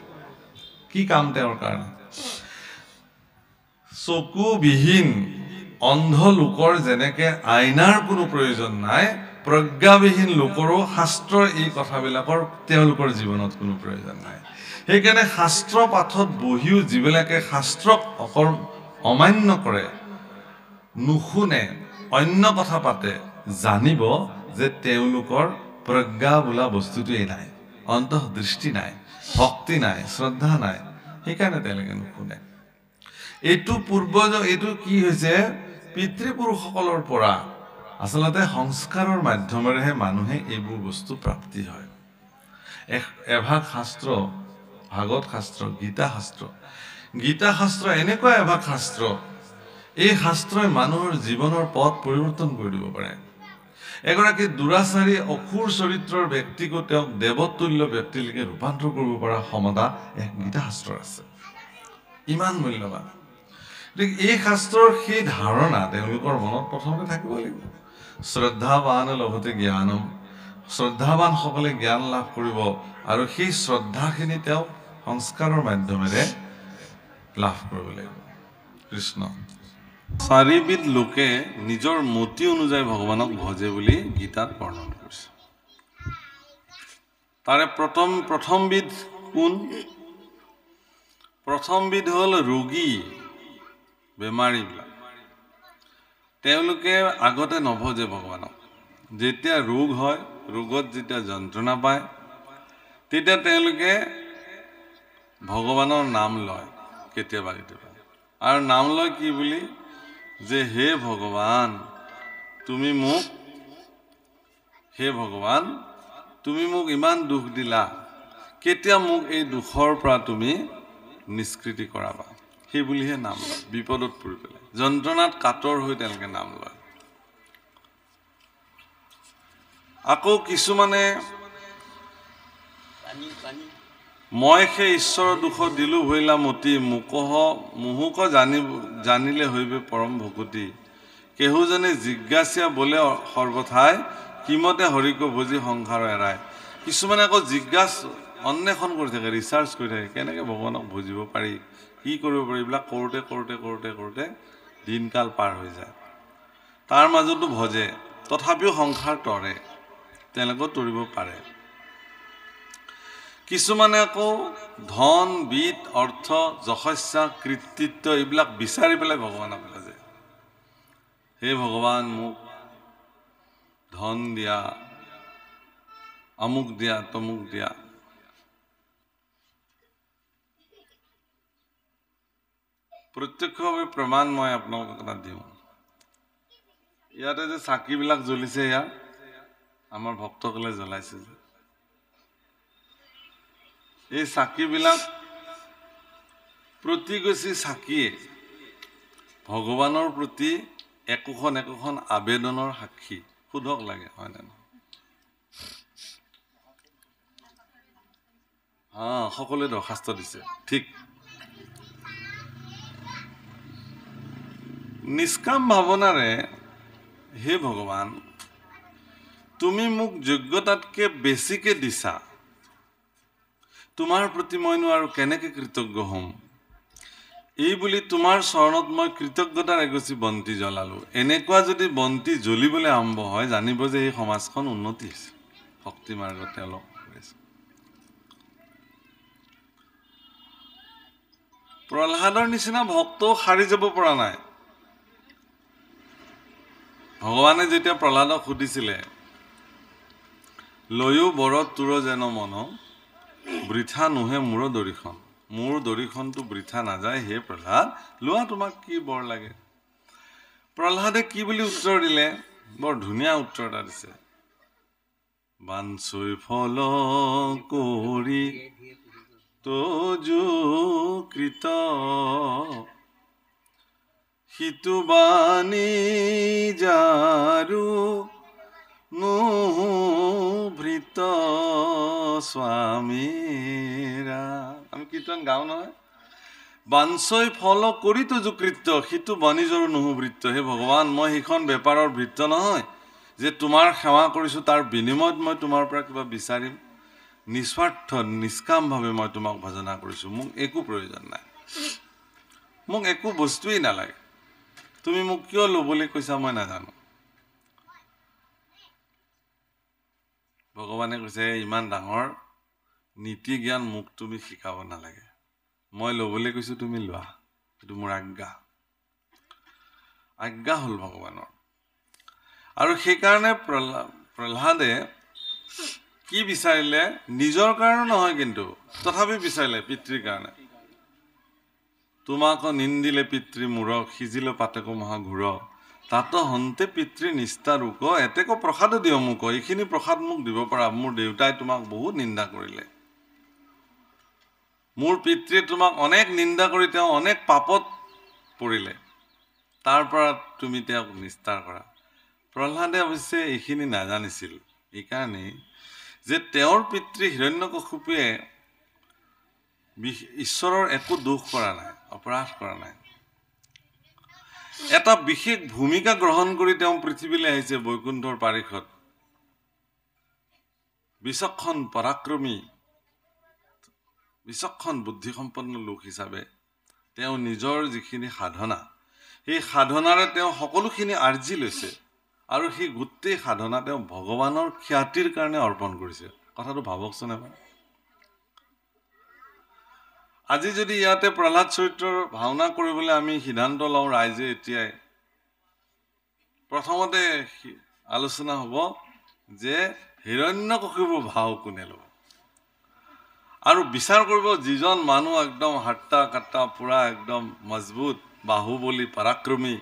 কি কাম তেওঁৰ কাৰণে? চকুবিহীন অন্ধ লোকৰ যেনেকে আইনাৰ কোনো প্ৰয়োজন নাই, প্ৰজ্ঞাবিহীন লোকৰো শাস্ত্ৰৰ এই কথাবিলাকৰ তেওঁলোকৰ জীৱনত কোনো প্ৰয়োজন নাই। সেইকাৰণে শাস্ত্ৰ পাঠত বহিও যিবিলাকে শাস্ত্ৰক অমান্য কৰে, নুশুনে, অন্য কথা পাতে, জানিব যে তেওঁলোকৰ প্ৰজ্ঞা বোলা বস্তুটোৱেই নাই, অন্তৰ্দৃষ্টি নাই, ভক্তি নাই, শ্ৰদ্ধা নাই, সেইকাৰণে তেওঁলোকে নুশুনে। এইটো এইটো কি হৈছে, পিতৃপুৰুষসকলৰ পৰা আচলতে সংস্কাৰৰ মাধ্যমেৰেহে মানুহে এইবোৰ বস্তু প্ৰাপ্তি হয়। এভাগ শাস্ত্ৰ, ভাগৱত শাস্ত্ৰ, গীতা শাস্ত্ৰ, গীতা শাস্ত্ৰ এনেকুৱা এভাগ শাস্ত্ৰ, এই শাস্ত্ৰই মানুহৰ জীৱনৰ পথ পৰিৱৰ্তন কৰি দিব পাৰে। এগৰাকী দুৰাচাৰী অসুৰ চৰিত্ৰৰ ব্যক্তিকো তেওঁক দেৱতুল্য ব্যক্তিলৈকে ৰূপান্তৰ কৰিব পৰা ক্ষমতা এক গীতা শাস্ত্ৰৰ আছে। ইমান মূল্যৱান। এই শাস্ত্ৰৰ সেই ধাৰণা তেওঁলোকৰ মনত প্ৰথমতে থাকিব লাগিব। শ্ৰদ্ধাৱান লভতে জ্ঞানম, শ্ৰদ্ধাৱান সকলে জ্ঞান লাভ কৰিব, আৰু সেই শ্ৰদ্ধাখিনি তেওঁ সংস্কাৰৰ মাধ্যমেৰে লাভ কৰিব লাগিব। কৃষ্ণ। চাৰিবিধ লোকে নিজৰ মতি অনুযায়ী ভগৱানক ভজে বুলি গীতাত বৰ্ণনা কৰিছে। তাৰে প্ৰথমবিধ কোন? প্ৰথমবিধ হ'ল ৰোগী, বেমাৰীবিলাক। তেওঁলোকে আগতে নভজে ভগৱানক। যেতিয়া ৰোগ হয়, ৰোগত যেতিয়া যন্ত্ৰণা পায়, তেতিয়া তেওঁলোকে ভগৱানৰ নাম লয় কেতিয়াবা কেতিয়াবা। আৰু নাম লয় কি বুলি? যে হে ভগৱান তুমি মোক ইমান দুখ দিলা, কেতিয়া মোক এই দুখৰ পৰা তুমি নিষ্কৃতি কৰাবা, সেই বুলিহে নাম লয়। বিপদত পৰি পেলাই, যন্ত্ৰণাত কাতৰ হৈ তেওঁলোকে নাম লয়। আকৌ কিছুমানে মই সেই ঈশ্বৰৰ দুখত দিলো ভৈলা মতি, মোহোক জানিলে হৈবে পৰম ভকতি, কেহুজনে জিজ্ঞাসা বোলে সৰ্বঠাই, কিমতে হৰিক ভজি সংসাৰ এৰাই। কিছুমানে আকৌ অন্বেষণ কৰি থাকে, ৰিচাৰ্চ কৰি থাকে, কেনেকৈ ভগৱানক বুজিব পাৰি, কি কৰিব পাৰি, এইবিলাক কৰোঁতে দিনকাল পাৰ হৈ যায়। তাৰ মাজতো ভজে, তথাপিও সংসাৰ তৰে, তেওঁলোকেও তৰিব পাৰে। কিছুমানে আকৌ ধন, বিত্ত, অৰ্থ, যশস্যা, কৃতিত্ব এইবিলাক বিচাৰি পেলাই ভগৱানক ভজে। হে ভগৱান মোক ধন দিয়া, আমুক দিয়া, তমুক দিয়া। প্ৰত্যক্ষভাৱে প্ৰমাণ মই আপোনালোকক এটা দিওঁ। ইয়াতে যে চাকিবিলাক জ্বলিছে, ইয়াৰ আমাৰ ভক্তসকলে জ্বলাইছে যে, এই চাকিবিলাক প্ৰতিগছি চাকিয়ে ভগৱানৰ প্ৰতি একোখন আবেদনৰ সাক্ষী। সোধক লাগে, হয় নে নহয়? সকলোৱে দৰখাস্ত দিছে, ঠিক। নিষ্কাম ভাৱনাৰে, হে ভগৱান তুমি মোক যোগ্যতাতকে বেছিকে দিছা, তোমাৰ প্ৰতি মইনো আৰু কেনেকৈ কৃতজ্ঞ হ'ম এই বুলি তোমাৰ চৰণত মই কৃতজ্ঞতাৰ এগছি বন্তি জ্বলালোঁ এনেকুৱা যদি বন্তি জ্বলিবলৈ আৰম্ভ হয় জানিব যে এই সমাজখন উন্নতি হৈছে ভক্তি মাৰ্গত তেওঁলোক কৰিছে প্ৰহ্লাদৰ নিচিনা ভক্তও সাৰি যাব পৰা নাই ভগৱানে যেতিয়া প্ৰহ্লাদক সুধিছিলে লৈও বৰ তোৰ যেন মন বৃথা নোহে মোৰ দৰিখনটো বৃথা নাযায় হে প্ৰহ্লাদ লোৱা তোমাক কি বৰ লাগে প্ৰহ্লাদে কি বুলি উত্তৰ দিলে বৰ ধুনীয়া উত্তৰ এটা দিছে বাঞ্ছৈ ফল কৰি তজু কৃত হিতু বাণী যাৰু ভৃত স্বামীৰা আমি কীৰ্তন গাওঁ নহয় বাঞ্ছৈ ফল কৰি তজু কৃত্য সিটো বাণীজৰো নুভৃত্য হে ভগৱান মই সেইখন বেপাৰৰ ভৃত্য নহয় যে তোমাৰ সেৱা কৰিছোঁ তাৰ বিনিময়ত মই তোমাৰ পৰা কিবা বিচাৰিম নিস্বাৰ্থ নিষ্কামভাৱে মই তোমাক ভজনা কৰিছোঁ মোক একো প্ৰয়োজন নাই মোক একো বস্তুৱেই নালাগে তুমি মোক কিয় ল'বলৈ কৈছা মই নাজানো ভগৱানে কৈছে ইমান ডাঙৰ নীতি জ্ঞান মোক তুমি শিকাব নালাগে মই ল'বলৈ কৈছোঁ তুমি লোৱা এইটো মোৰ আজ্ঞা হ'ল ভগৱানৰ আৰু সেইকাৰণে প্ৰহ্লাদে কি বিচাৰিলে নিজৰ কাৰণে নহয় কিন্তু তথাপি বিচাৰিলে পিতৃৰ কাৰণে তোমাক নিন্দিলে পিতৃ মূৰ সিজিলে পাতেক মহাঘূৰ তাত হন্তে পিতৃ নিষ্ঠা ৰোক এতেক প্ৰসাদ দিয় মোক এইখিনি প্ৰসাদ মোক দিব পাৰা মোৰ দেউতাই তোমাক বহুত নিন্দা কৰিলে মোৰ পিতৃয়ে তোমাক অনেক নিন্দা কৰি তেওঁ অনেক পাপত পৰিলে তাৰ পৰা তুমি তেওঁক নিস্তাৰ কৰা প্ৰহ্লাদে অৱশ্যে এইখিনি নাজানিছিল এইকাৰণে যে তেওঁৰ পিতৃ হিৰণ্যকশিপুৱে ঈশ্বৰৰ একো দোষ কৰা নাই অপৰাধ কৰা নাই এটা বিশেষ ভূমিকা গ্ৰহণ কৰি তেওঁ পৃথিৱীলৈ আহিছে বৈকুণ্ঠৰ পাৰিষত বিচক্ষণ পৰাক্ৰমী বিচক্ষণ বুদ্ধিসম্পন্ন লোক হিচাপে তেওঁ নিজৰ যিখিনি সাধনা সেই সাধনাৰে তেওঁ সকলোখিনি আৰ্জি লৈছে আৰু সেই গোটেই সাধনা তেওঁ ভগৱানৰ খ্যাতিৰ কাৰণে অৰ্পণ কৰিছে কথাটো ভাবকচোন এবাৰ আজি যদি ইয়াতে প্ৰহ্লাদ চৰিত্ৰৰ ভাওনা কৰিবলৈ আমি সিদ্ধান্ত লওঁ ৰাইজে এতিয়াই প্ৰথমতে আলোচনা হ'ব যে হিৰণ্যকশিপুৰ ভাও কোনে ল'ব আৰু বিচাৰ কৰিব যিজন মানুহ একদম হাট্টা কাট্টা পুৰা একদম মজবুত বাহুবলী পৰাক্ৰমী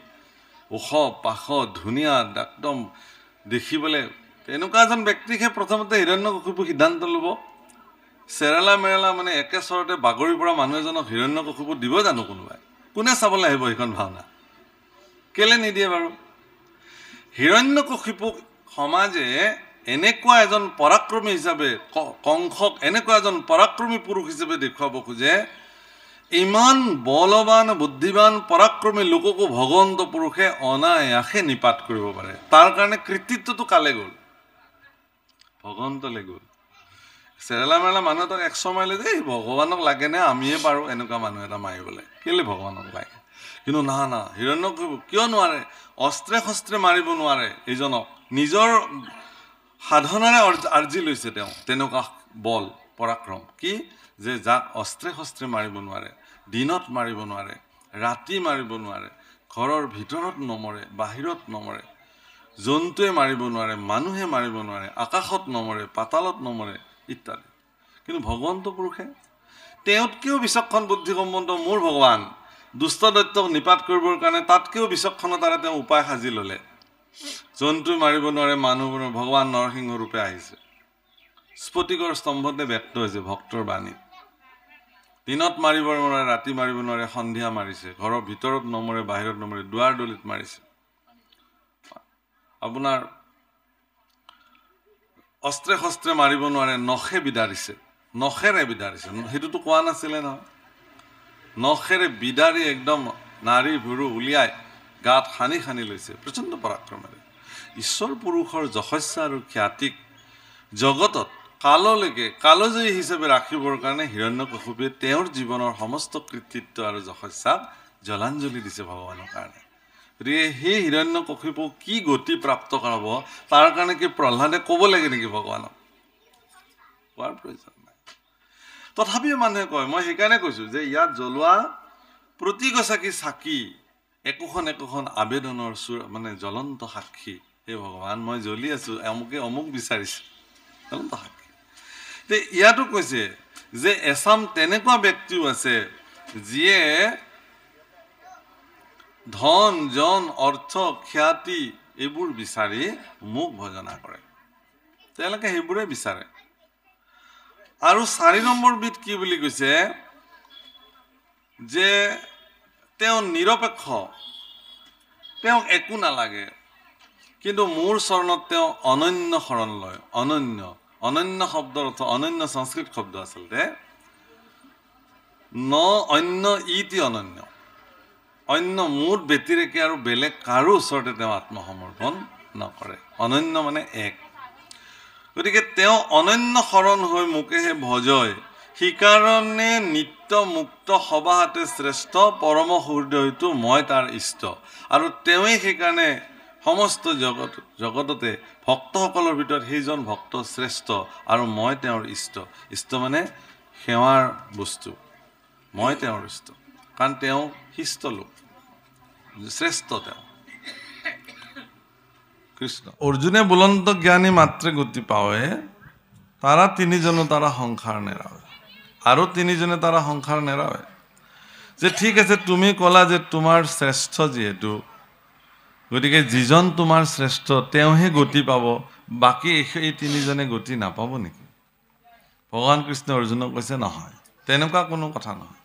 ওখ পাখ ধুনীয়া একদম দেখিবলৈ এনেকুৱা এজন ব্যক্তিকহে প্ৰথমতে হিৰণ্যকশিপুৰ সিদ্ধান্ত ল'ব চেৰেলা মেৰেলা মানে একেচৰতে বাগৰি পৰা মানুহ এজনক হিৰণ্যকশিপুৰ দিব জানো কোনোবাই কোনে চাবলৈ আহিব সেইখন ভাওনা কেলে নিদিয়ে বাৰু হিৰণ্যকশিপুক সমাজে এনেকুৱা এজন পৰাক্ৰমী হিচাপে কংসক এনেকুৱা এজন পৰাক্ৰমী পুৰুষ হিচাপে দেখুৱাব খোজে ইমান বলৱান বুদ্ধিমান পৰাক্ৰমী লোককো ভগৱন্ত পুৰুষে অনায়াসে নিপাত কৰিব পাৰে তাৰ কাৰণে কৃতিত্বটো কালে গ'ল ভগৱন্তলৈ গ'ল চেৰেলা মেৰেলা মানুহ এটাক 100 মাৰিলে যে ভগৱানক লাগেনে আমিয়ে পাৰোঁ এনেকুৱা মানুহ এটা মাৰিবলৈ কেলে ভগৱানক লাগে কিন্তু না হিৰণ্যকশিপুৰ কিয় নোৱাৰে অস্ত্ৰে শস্ত্ৰে মাৰিব নোৱাৰে এইজনক নিজৰ সাধনাৰে আৰ্জি লৈছে তেওঁ তেনেকুৱা বল পৰাক্ৰম কি যে যাক অস্ত্ৰে শস্ত্ৰে মাৰিব নোৱাৰে দিনত মাৰিব নোৱাৰে ৰাতি মাৰিব নোৱাৰে ঘৰৰ ভিতৰত নমৰে বাহিৰত নমৰে জন্তুৱে মাৰিব নোৱাৰে মানুহে মাৰিব নোৱাৰে আকাশত নমৰে পাতালত নমৰে ইত্যাদি কিন্তু ভগৱন্ত পুৰুষে তেওঁতকৈও বিচক্ষণ বুদ্ধিসম্পন্ন মোৰ ভগৱান দুষ্ট দৈত্যক নিপাত কৰিবৰ কাৰণে তাতকৈও বিচক্ষণতাৰে তেওঁ উপায় সাজি ল'লে জন্তু মাৰিব নোৱাৰে মানুহ ভগৱান নৰসিংহ ৰূপে আহিছে স্ফটিকৰ স্তম্ভতে ব্যক্ত হৈছে ভক্তৰ বাণী দিনত মাৰিব নোৱাৰে ৰাতি মাৰিব নোৱাৰে সন্ধিয়া মাৰিছে ঘৰৰ ভিতৰত নমৰে বাহিৰত নমৰে দুৱাৰ দলিত মাৰিছে আপোনাৰ অস্ত্ৰে শস্ত্ৰে মাৰিব নোৱাৰে নখে বিদাৰিছে নখেৰে বিদাৰিছে সেইটোতো কোৱা নাছিলে নহয় নখেৰে বিদাৰি একদম নাৰী ভুৰু উলিয়াই গাত সানি সানি লৈছে প্ৰচণ্ড পৰাক্ৰমেৰে ঈশ্বৰ পুৰুষৰ যশস্যা আৰু খ্যাতিক জগতত কাললৈকে কালজয়ী হিচাপে ৰাখিবৰ কাৰণে হিৰণ্যকশিপুৱে তেওঁৰ জীৱনৰ সমস্ত কৃতিত্ব আৰু যশস্যাক জলাঞ্জলি দিছে ভগৱানৰ কাৰণে। গতিকে সেই হিৰণ্যকশিপুক কি গতি প্ৰাপ্ত কৰাব তাৰ কাৰণে কি প্ৰহ্লাদে ক'ব লাগে নেকি ভগৱানক? কোৱাৰ প্ৰয়োজন নাই। তথাপিও মানুহে কয়, মই সেইকাৰণে কৈছোঁ যে ইয়াত জ্বলোৱা প্ৰতিগছাকি চাকি একোখন একোখন আবেদনৰ মানে জ্বলন্ত সাক্ষী। হে ভগৱান, মই জ্বলি আছোঁ, অমুকে অমুক বিচাৰিছোঁ, জ্বলন্ত সাক্ষী। ইয়াতো কৈছে যে এচাম তেনেকুৱা ব্যক্তিও আছে যিয়ে ধন জন অৰ্থ খ্যাতি এইবোৰ বিচাৰি মোক ভজনা কৰে। তেওঁলোকে সেইবোৰে বিচাৰে। আৰু 4 নম্বৰ বিধ কি বুলি কৈছে যে তেওঁ নিৰপেক্ষ, তেওঁ একো নালাগে, কিন্তু মোৰ চৰণত তেওঁ অনন্য শৰণ লয়। অনন্য অনন্য শব্দৰ অৰ্থ, অনন্য সংস্কৃত শব্দ আচলতে, ন অন্য ইতি অনন্য, অন্য মোৰ ব্যতিৰেকে আৰু বেলেগ কাৰো ওচৰতে তেওঁ আত্মসমৰ্পণ নকৰে। অনন্য মানে এক। গতিকে তেওঁ অনন্য শৰণ হৈ মোকেহে ভজয়, সেইকাৰণে নিত্য মুক্ত সবাহতে শ্ৰেষ্ঠ পৰম হৃদয়টো মই তাৰ ইষ্ট। আৰু তেওঁৱেই সেইকাৰণে সমস্ত জগততে ভক্তসকলৰ ভিতৰত সেইজন ভক্ত শ্ৰেষ্ঠ আৰু মই তেওঁৰ ইষ্ট। ইষ্ট মানে সেৱাৰ বস্তু, মই তেওঁৰ ইষ্ট, কাৰণ তেওঁ শিষ্ট লোক, শ্ৰেষ্ঠ তেওঁ কৃষ্ণ। অৰ্জুনে বুলন্ত জ্ঞানী মাত্ৰে গতি পাৱে, তাৰা 3 জন তাৰা সংসাৰ নেৰাৱে। আৰু 3 জনে তাৰা সংসাৰ নেৰাৱে। যে ঠিক আছে, তুমি ক'লা যে তোমাৰ শ্ৰেষ্ঠ যিহেতু, গতিকে যিজন তোমাৰ শ্ৰেষ্ঠ তেওঁহে গতি পাব, বাকী এই 3 জনে গতি নাপাব নেকি? ভগৱান কৃষ্ণ অৰ্জুনক কৈছে নহয়, তেনেকুৱা কোনো কথা নহয়।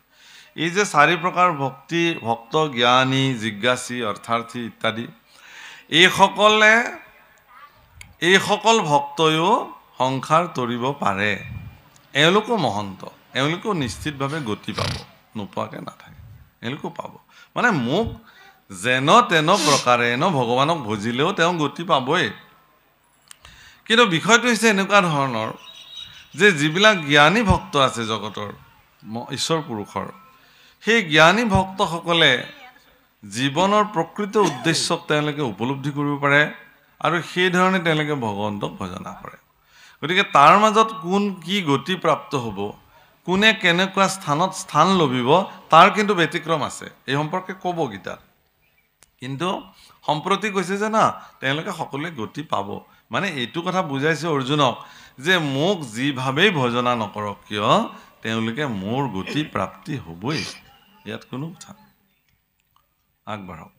এই যে 4 প্ৰকাৰ ভক্তি, ভক্ত, জ্ঞানী, জিজ্ঞাসী, অৰ্থাৰ্থী ইত্যাদি, এইসকল ভক্তয়ো সংসাৰ তৰিব পাৰে। এওঁলোকো মহন্ত, এওঁলোকেও নিশ্চিতভাৱে গতি পাব, নোপোৱাকৈ নাথাকে, এওঁলোকো পাব। মানে মোক যেন তেন প্ৰকাৰে ভগৱানক ভজিলেও তেওঁ গতি পাবই। কিন্তু বিষয়টো হৈছে এনেকুৱা ধৰণৰ যে যিবিলাক জ্ঞানী ভক্ত আছে জগতৰ ঈশ্বৰ পুৰুষৰ, সেই জ্ঞানী ভক্তসকলে জীৱনৰ প্ৰকৃত উদ্দেশ্যক তেওঁলোকে উপলব্ধি কৰিব পাৰে আৰু সেইধৰণে তেওঁলোকে ভগৱন্তক ভজনা কৰে। গতিকে তাৰ মাজত কোন কি গতি প্ৰাপ্ত হ'ব, কোনে কেনেকুৱা স্থানত স্থান লভিব, তাৰ কিন্তু ব্যতিক্ৰম আছে। এই সম্পৰ্কে ক'ব গীতাত। কিন্তু সম্প্ৰতি কৈছে যে না, তেওঁলোকে সকলোৱে গতি পাব। মানে এইটো কথা বুজাইছে অৰ্জুনক যে মোক যিভাৱেই ভজনা নকৰক কিয়, তেওঁলোকে মোৰ গতি প্ৰাপ্তি হ'বই। ইয়াত কোনো কথা আগবাঢ়ক।